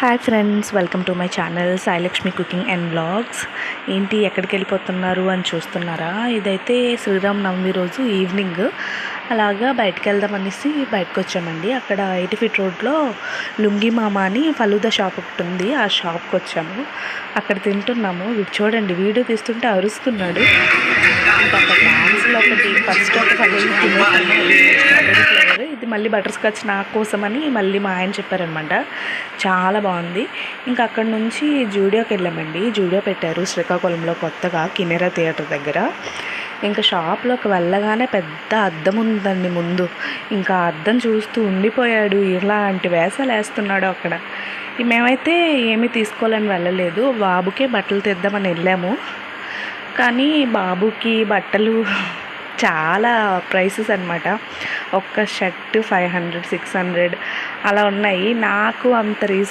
Hi friends, welcome to my channel Sai Lakshmi cooking and vlogs. ఏంటి ఎక్కడికి వెళ్ళిపోతున్నారు అని చూస్తున్నారా? ఇదైతే శ్రీరామనవమి రోజు ఈవినింగ్ అలాగా బయటకు వెళ్దామనేసి బయటకు వచ్చామండి. అక్కడ 80 ఫీట్ రోడ్లో లుంగి మామ అని ఫలూదా షాప్ ఒకటి ఉంది. ఆ షాప్కి వచ్చాము. అక్కడ తింటున్నాము. చూడండి, వీడియో తీస్తుంటే అరుస్తున్నాడు. ఇంకా అక్కడ డాన్స్లో ఒకటి ఫస్ట్ ఒక ఫలూదా ఫ్లేవర్, ఇది మళ్ళీ బటర్ స్కాచ్ నా కోసమని మళ్ళీ మా ఆయన చెప్పారనమాట. చాలా బాగుంది. ఇంకా అక్కడ నుంచి జూడియోకి వెళ్ళామండి. జూడియో పెట్టారు శ్రీకాకుళంలో కొత్తగా, కినెరా థియేటర్ దగ్గర. ఇంకా షాప్లోకి వెళ్ళగానే పెద్ద అద్దం ఉందండి ముందు. ఇంకా అద్దం చూస్తూ ఉండిపోయాడు. ఇలాంటి వేసాలు వేస్తున్నాడు అక్కడ. మేమైతే ఏమీ తీసుకోవాలని వెళ్ళలేదు, బాబుకే బట్టలు తెద్దామని వెళ్ళాము. కానీ బాబుకి బట్టలు చాలా ప్రైసెస్ అనమాట. ఒక్క షర్ట్ 500, 600 అలా ఉన్నాయి. నాకు అంత రీజన్